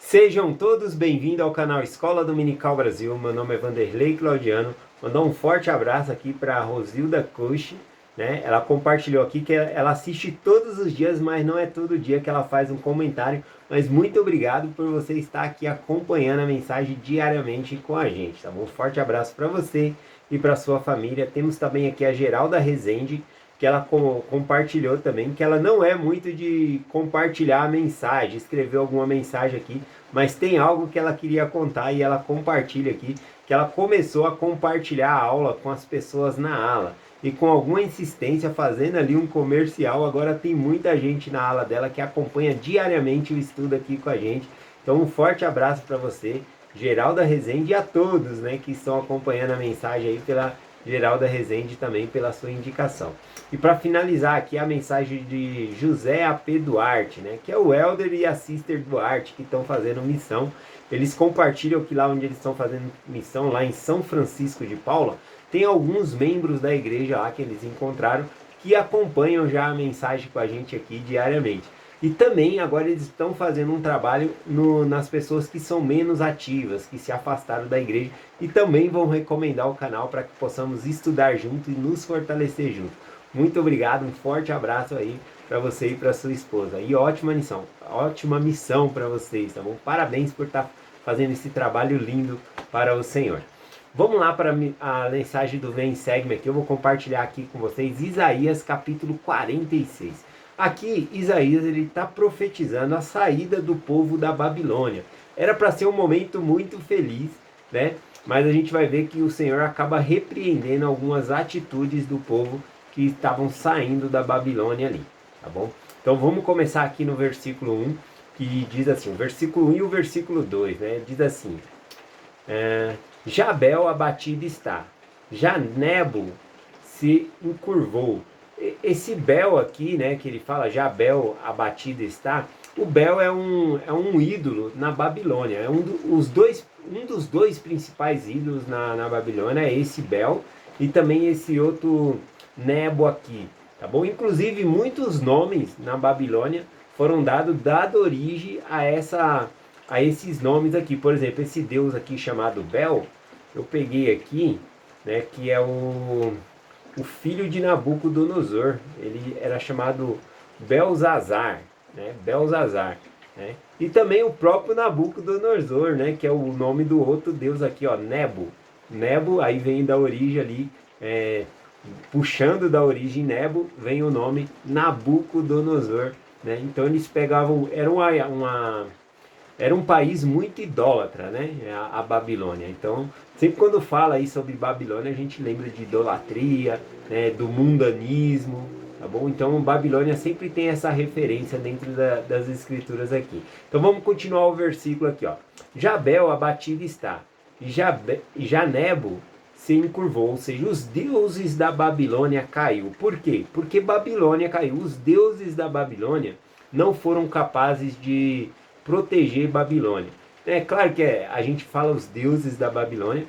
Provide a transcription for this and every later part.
Sejam todos bem-vindos ao canal Escola Dominical Brasil. Meu nome é Vanderlei Claudiano. Mandar um forte abraço aqui para a Rosilda Cush, né? Ela compartilhou aqui que ela assiste todos os dias, mas não é todo dia que ela faz um comentário. Mas muito obrigado por você estar aqui acompanhando a mensagem diariamente com a gente, tá bom? Um forte abraço para você e para sua família. Temos também aqui a Geralda Rezende, que ela compartilhou também, que ela não é muito de compartilhar a mensagem, escreveu alguma mensagem aqui, mas tem algo que ela queria contar e ela compartilha aqui, que ela começou a compartilhar a aula com as pessoas na ala, e com alguma insistência, fazendo ali um comercial. Agora tem muita gente na ala dela que acompanha diariamente o estudo aqui com a gente. Então um forte abraço para você, Geralda Rezende, e a todos, né, que estão acompanhando a mensagem aí pela Geralda Rezende também pela sua indicação. E para finalizar aqui a mensagem de José AP Duarte, né, que é o Elder e a Sister Duarte que estão fazendo missão. Eles compartilham que lá onde eles estão fazendo missão, lá em São Francisco de Paula, tem alguns membros da igreja lá que eles encontraram que acompanham já a mensagem com a gente aqui diariamente. E também agora eles estão fazendo um trabalho nas pessoas que são menos ativas, que se afastaram da igreja, e também vão recomendar o canal para que possamos estudar junto e nos fortalecer junto. Muito obrigado, um forte abraço aí para você e para sua esposa. E ótima missão para vocês, tá bom? Parabéns por estar fazendo esse trabalho lindo para o Senhor. Vamos lá para a mensagem do Vem Segue-me aqui. Eu vou compartilhar aqui com vocês Isaías capítulo 46. Aqui Isaías ele está profetizando a saída do povo da Babilônia. Era para ser um momento muito feliz, né? Mas a gente vai ver que o Senhor acaba repreendendo algumas atitudes do povo que estavam saindo da Babilônia ali, tá bom? Então vamos começar aqui no versículo 1, que diz assim, o versículo 1 e o versículo 2, né? Diz assim, Jabel abatido está, já Nebo se encurvou. Esse Bel aqui, né, que ele fala, Jabel abatido está, o Bel é um ídolo na Babilônia, é um dos dois principais ídolos na Babilônia, é esse Bel, e também esse outro Nebo aqui, tá bom? Inclusive muitos nomes na Babilônia foram dado origem a esses nomes aqui. Por exemplo, esse deus aqui chamado Bel, eu peguei aqui, né, que é o filho de Nabucodonosor. Ele era chamado Belzazar, né? Belzazar, né? E também o próprio Nabucodonosor, né, que é o nome do outro deus aqui, ó, Nebo. Nebo, aí vem da origem ali, puxando da origem Nebo, vem o nome Nabucodonosor, né? Então eles pegavam, era um país muito idólatra, né? A Babilônia. Então, sempre quando fala aí sobre Babilônia, a gente lembra de idolatria, né? Do mundanismo, tá bom? Então, Babilônia sempre tem essa referência dentro das escrituras aqui. Então, vamos continuar o versículo aqui, ó. Jabel abatido está, e Janebo se encurvou, ou seja, os deuses da Babilônia caiu. Por quê? Porque Babilônia caiu. Os deuses da Babilônia não foram capazes de proteger Babilônia. É claro que a gente fala os deuses da Babilônia,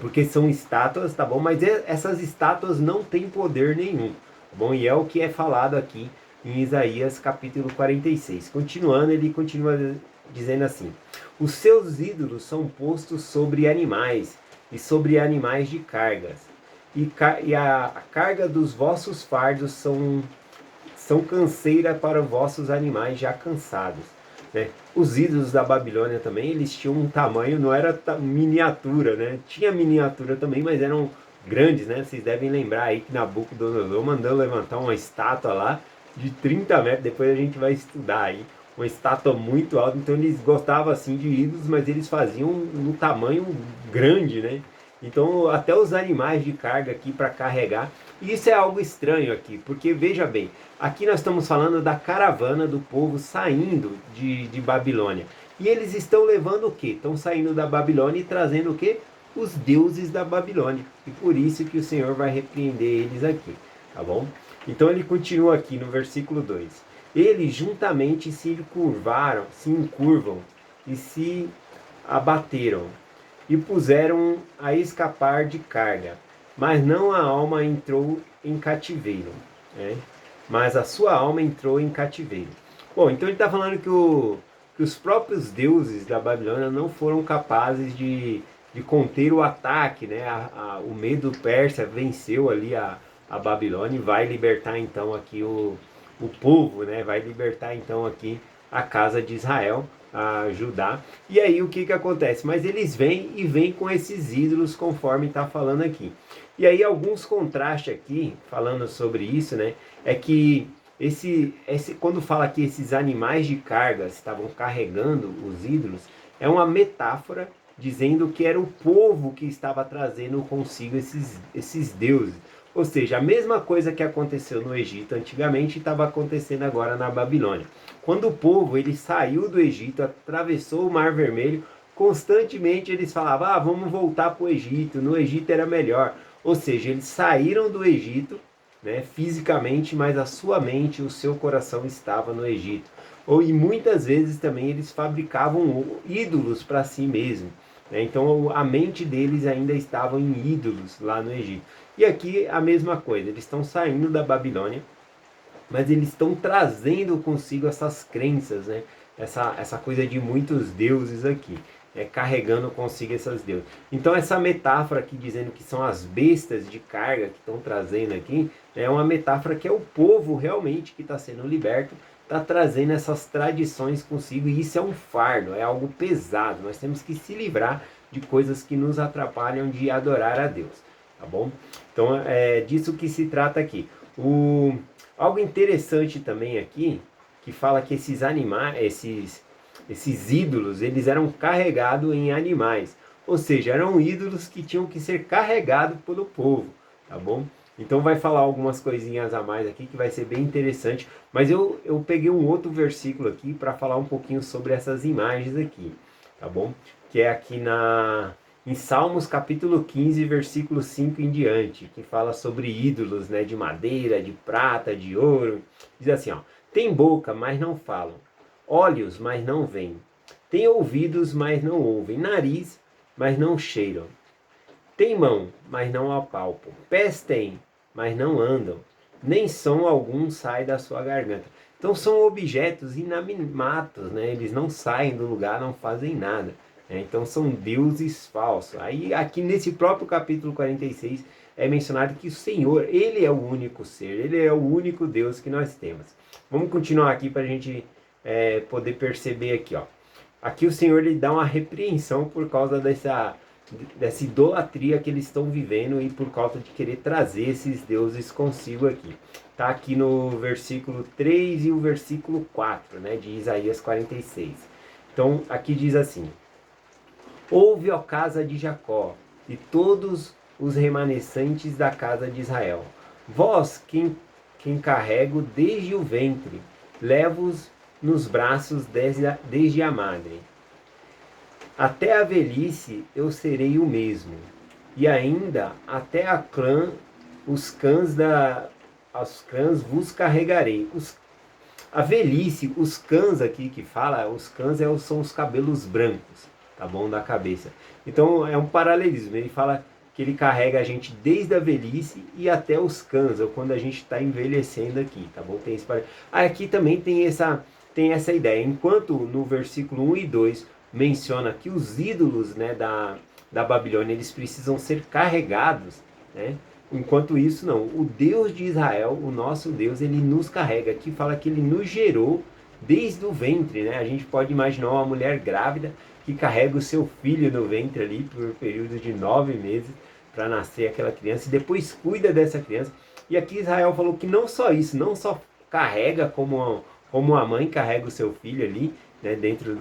porque são estátuas, tá bom? Mas essas estátuas não têm poder nenhum, tá bom? E é o que é falado aqui em Isaías capítulo 46. Continuando, ele continua dizendo assim, os seus ídolos são postos sobre animais, e sobre animais de cargas, e a carga dos vossos fardos são canseira para vossos animais já cansados, né? Os ídolos da Babilônia também, eles tinham um tamanho, não era miniatura, né? Tinha miniatura também, mas eram grandes, né? Vocês devem lembrar aí que Nabucodonosor mandou levantar uma estátua lá de 30 metros, depois a gente vai estudar aí, uma estátua muito alta. Então eles gostavam assim de ídolos, mas eles faziam um tamanho grande, né? Então até os animais de carga aqui para carregar. E isso é algo estranho aqui, porque veja bem, aqui nós estamos falando da caravana do povo saindo de Babilônia. E eles estão levando o quê? Estão saindo da Babilônia e trazendo o quê? Os deuses da Babilônia. E por isso que o Senhor vai repreender eles aqui, tá bom? Então ele continua aqui no versículo 2. Eles juntamente se encurvam e se abateram e puseram a escapar de carga, mas não a alma entrou em cativeiro, né? Mas a sua alma entrou em cativeiro. Bom, então ele está falando que que os próprios deuses da Babilônia não foram capazes de conter o ataque, né? O medo persa venceu ali a Babilônia e vai libertar então aqui o povo, né? Vai libertar então aqui a casa de Israel, a Judá. E aí o que que acontece? Mas eles vêm com esses ídolos conforme está falando aqui. E aí alguns contrastes aqui, falando sobre isso, né? É que quando fala que esses animais de carga estavam carregando os ídolos, é uma metáfora dizendo que era o povo que estava trazendo consigo esses deuses. Ou seja, a mesma coisa que aconteceu no Egito antigamente estava acontecendo agora na Babilônia. Quando o povo ele saiu do Egito, atravessou o Mar Vermelho, constantemente eles falavam: vamos voltar para o Egito, no Egito era melhor. Ou seja, eles saíram do Egito, né, fisicamente, mas a sua mente, o seu coração estava no Egito. E muitas vezes também eles fabricavam ídolos para si mesmos. Né? Então a mente deles ainda estava em ídolos lá no Egito. E aqui a mesma coisa, eles estão saindo da Babilônia, mas eles estão trazendo consigo essas crenças, né? Essa coisa de muitos deuses aqui, carregando consigo essas deuses. Então essa metáfora aqui dizendo que são as bestas de carga que estão trazendo aqui, é uma metáfora que é o povo realmente que está sendo liberto, está trazendo essas tradições consigo, e isso é um fardo, é algo pesado. Nós temos que se livrar de coisas que nos atrapalham de adorar a Deus, tá bom? Então é disso que se trata aqui. Algo interessante também aqui, que fala que esses animais, esses ídolos, eles eram carregados em animais. Ou seja, eram ídolos que tinham que ser carregados pelo povo, tá bom? Então vai falar algumas coisinhas a mais aqui que vai ser bem interessante. Mas eu peguei um outro versículo aqui para falar um pouquinho sobre essas imagens aqui, tá bom? Que é aqui em Salmos capítulo 15, versículo 5 em diante, que fala sobre ídolos, né, de madeira, de prata, de ouro. Diz assim, ó: tem boca, mas não falam, olhos, mas não veem, tem ouvidos, mas não ouvem, nariz, mas não cheiram, tem mão, mas não apalpam, pés têm, mas não andam, nem som algum sai da sua garganta. Então são objetos inanimados, né? Eles não saem do lugar, não fazem nada. Então são deuses falsos. Aí aqui nesse próprio capítulo 46 é mencionado que o Senhor, Ele é o único ser, Ele é o único Deus que nós temos. Vamos continuar aqui para a gente poder perceber aqui, ó. Aqui o Senhor lhe dá uma repreensão por causa dessa idolatria que eles estão vivendo e por causa de querer trazer esses deuses consigo aqui. Está aqui no versículo 3 e o versículo 4, né, de Isaías 46. Então aqui diz assim: ouve, ó casa de Jacó, e todos os remanescentes da casa de Israel, vós quem carrego desde o ventre, levo-os nos braços desde a madre. Até a velhice eu serei o mesmo, e ainda até os cães vos carregarei. A velhice, os cães aqui que fala, os cães são os cabelos brancos, tá bom, da cabeça. Então é um paralelismo, ele fala que ele carrega a gente desde a velhice e até os cães, ou quando a gente está envelhecendo aqui, tá bom? Tem esse aqui também tem essa ideia, enquanto no versículo 1 e 2 menciona que os ídolos, né, da Babilônia, eles precisam ser carregados, né? Enquanto isso não, o Deus de Israel, o nosso Deus, ele nos carrega. Aqui fala que ele nos gerou desde o ventre, né? A gente pode imaginar uma mulher grávida que carrega o seu filho no ventre ali por um período de 9 meses para nascer aquela criança e depois cuida dessa criança. E aqui Israel falou que não só isso, não só carrega como a mãe carrega o seu filho ali, né, dentro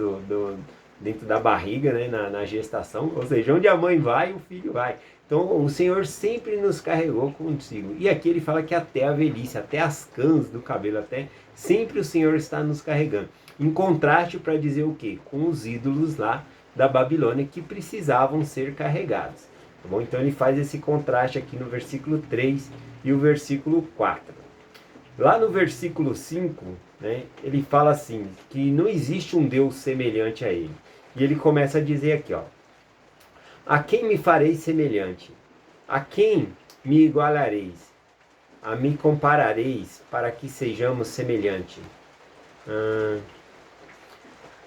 da barriga, né, na gestação, ou seja, onde a mãe vai, o filho vai. Então o Senhor sempre nos carregou consigo. E aqui ele fala que até a velhice, até as cãs do cabelo, até sempre o Senhor está nos carregando. Em contraste para dizer o quê? Com os ídolos lá da Babilônia que precisavam ser carregados. Tá bom? Então ele faz esse contraste aqui no versículo 3 e o versículo 4. Lá no versículo 5, né, ele fala assim, que não existe um Deus semelhante a ele. E ele começa a dizer aqui, ó: a quem me farei semelhante? A quem me igualareis? A me comparareis para que sejamos semelhantes?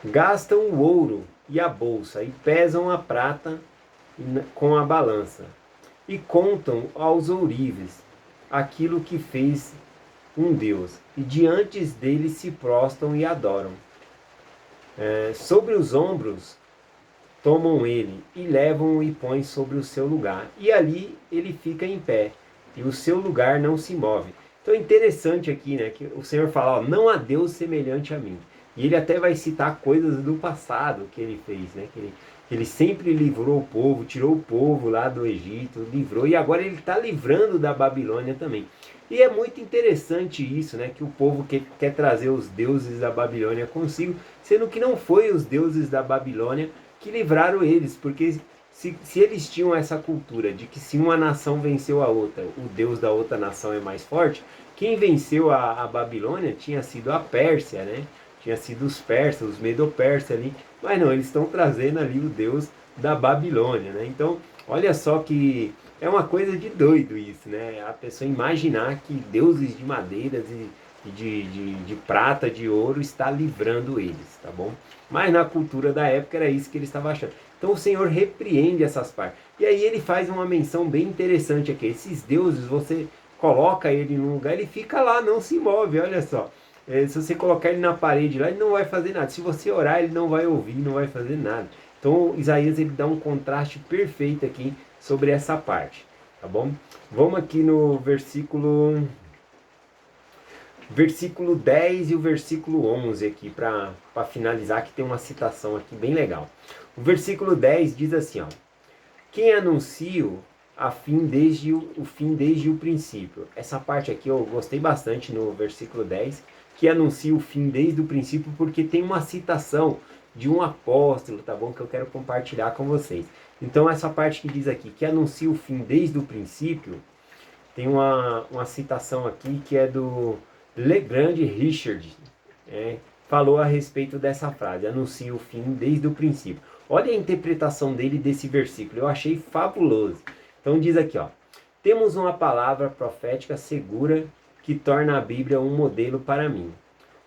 Gastam o ouro e a bolsa, e pesam a prata com a balança, e contam aos ourives aquilo que fez um Deus, e diante dele se prostram e adoram. Sobre os ombros tomam ele e levam-o e põem sobre o seu lugar. E ali ele fica em pé, e o seu lugar não se move. Então é interessante aqui, né, que o Senhor fala, ó, não há Deus semelhante a mim. E ele até vai citar coisas do passado que ele fez, né, que ele sempre livrou o povo, tirou o povo lá do Egito, livrou, e agora ele está livrando da Babilônia também. E é muito interessante isso, né, que o povo quer trazer os deuses da Babilônia consigo, sendo que não foi os deuses da Babilônia que livraram eles, porque se eles tinham essa cultura de que se uma nação venceu a outra, o deus da outra nação é mais forte, quem venceu a Babilônia tinha sido a Pérsia, né? Tinha sido os persas, os medo-persas ali, mas não, eles estão trazendo ali o deus da Babilônia, né? Então, olha só que é uma coisa de doido isso, né? A pessoa imaginar que deuses de madeiras e de prata, de ouro, está livrando eles, tá bom? Mas na cultura da época era isso que ele estava achando. Então o Senhor repreende essas partes. E aí ele faz uma menção bem interessante aqui. Esses deuses, você coloca ele num lugar, ele fica lá, não se move, olha só. Se você colocar ele na parede lá, ele não vai fazer nada. Se você orar, ele não vai ouvir, não vai fazer nada. Então Isaías ele dá um contraste perfeito aqui sobre essa parte, tá bom? Vamos aqui no versículo 10 e o versículo 11 aqui, para finalizar, que tem uma citação aqui bem legal. O versículo 10 diz assim, ó, quem anuncia o fim desde o princípio. Essa parte aqui eu gostei bastante no versículo 10, que anuncia o fim desde o princípio, porque tem uma citação de um apóstolo, tá bom? Que eu quero compartilhar com vocês. Então essa parte que diz aqui, que anuncia o fim desde o princípio, tem uma citação aqui que é do Legrand Richard, falou a respeito dessa frase, anuncia o fim desde o princípio. Olha a interpretação dele desse versículo, eu achei fabuloso. Então diz aqui, ó, temos uma palavra profética segura que torna a Bíblia um modelo para mim,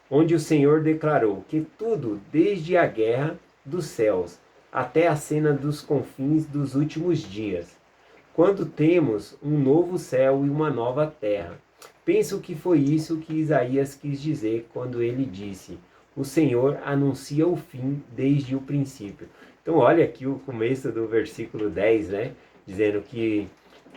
onde o Senhor declarou que tudo, desde a guerra dos céus até a cena dos confins dos últimos dias, quando temos um novo céu e uma nova terra. Penso que foi isso que Isaías quis dizer quando ele disse, o Senhor anuncia o fim desde o princípio. Então olha aqui o começo do versículo 10, né? Dizendo que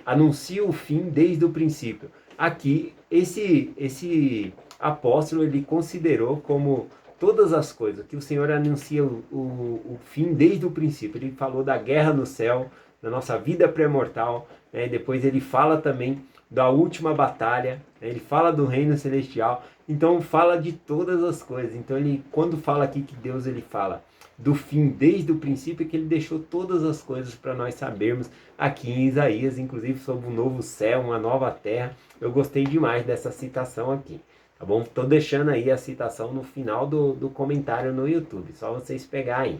anuncia o fim desde o princípio. Aqui, esse apóstolo, ele considerou como todas as coisas, que o Senhor anuncia o fim desde o princípio. Ele falou da guerra no céu, da nossa vida pré-mortal, né? Depois ele fala também da última batalha, né? Ele fala do reino celestial, então fala de todas as coisas. Então ele, quando fala aqui que Deus ele fala do fim desde o princípio, é que ele deixou todas as coisas para nós sabermos aqui em Isaías, inclusive sobre um novo céu, uma nova terra. Eu gostei demais dessa citação aqui, tá bom? Estou deixando aí a citação no final do comentário no YouTube, só vocês pegar aí.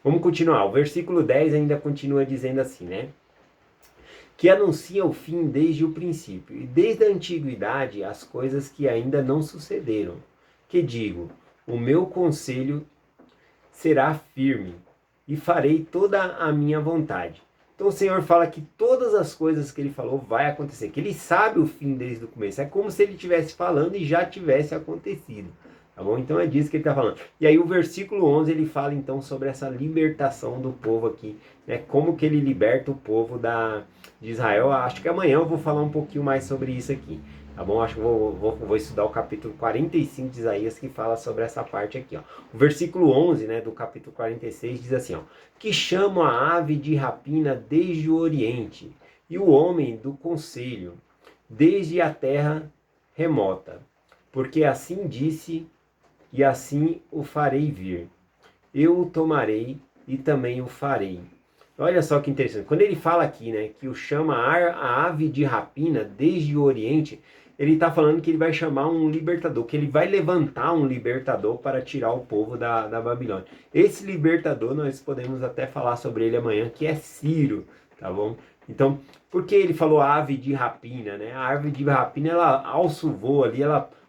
Vamos continuar, o versículo 10 ainda continua dizendo assim, né? Que anuncia o fim desde o princípio, e desde a antiguidade as coisas que ainda não sucederam. Que digo, o meu conselho será firme, e farei toda a minha vontade. Então o Senhor fala que todas as coisas que ele falou vai acontecer, que ele sabe o fim desde o começo. É como se ele estivesse falando e já tivesse acontecido. Tá bom? Então é disso que ele está falando. E aí o versículo 11 ele fala então sobre essa libertação do povo aqui, né? Como que ele liberta o povo de Israel. Acho que amanhã eu vou falar um pouquinho mais sobre isso aqui. Tá bom? Acho que vou estudar o capítulo 45 de Isaías, que fala sobre essa parte aqui, ó. O versículo 11, né, do capítulo 46 diz assim, ó, que chama a ave de rapina desde o oriente e o homem do conselho desde a terra remota, porque assim disse e assim o farei vir. Eu o tomarei e também o farei. Olha só que interessante. Quando ele fala aqui, né, que o chama a ave de rapina desde o Oriente, ele está falando que ele vai chamar um libertador, que ele vai levantar um libertador para tirar o povo da Babilônia. Esse libertador, nós podemos até falar sobre ele amanhã, que é Ciro, tá bom? Então, por que ele falou ave de rapina, né? A ave de rapina, ela alça o voo ali,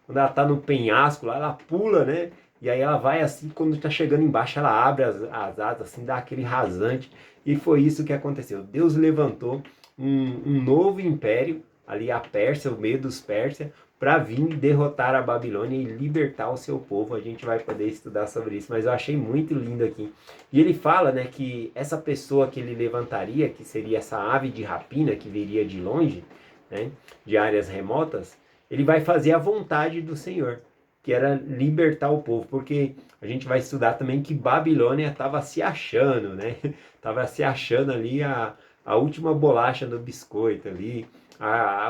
quando ela está no penhasco lá, ela pula, né? E aí ela vai assim, quando está chegando embaixo, ela abre as asas, assim, dá aquele rasante. E foi isso que aconteceu. Deus levantou um novo império, ali a Pérsia, o meio dos Pérsia, para vir derrotar a Babilônia e libertar o seu povo. A gente vai poder estudar sobre isso, mas eu achei muito lindo aqui. E ele fala, né, que essa pessoa que ele levantaria, que seria essa ave de rapina que viria de longe, né, de áreas remotas, ele vai fazer a vontade do Senhor, que era libertar o povo, porque a gente vai estudar também que Babilônia estava se achando, né? Estava se achando ali a última bolacha do biscoito ali,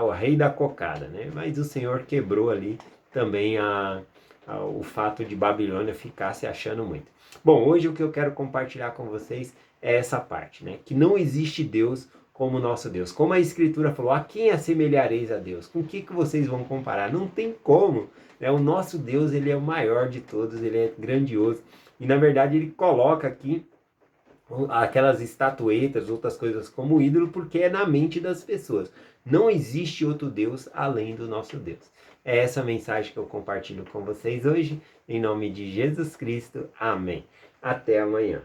o rei da cocada, né? Mas o Senhor quebrou ali também o fato de Babilônia ficar se achando muito. Bom, hoje o que eu quero compartilhar com vocês é essa parte, né? Que não existe Deus como nosso Deus. Como a Escritura falou, a quem assemelhareis a Deus? Com o que vocês vão comparar? Não tem como. Né? O nosso Deus, ele é o maior de todos, ele é grandioso. E na verdade ele coloca aqui aquelas estatuetas, outras coisas como ídolo, porque é na mente das pessoas. Não existe outro Deus além do nosso Deus. É essa mensagem que eu compartilho com vocês hoje, em nome de Jesus Cristo. Amém. Até amanhã.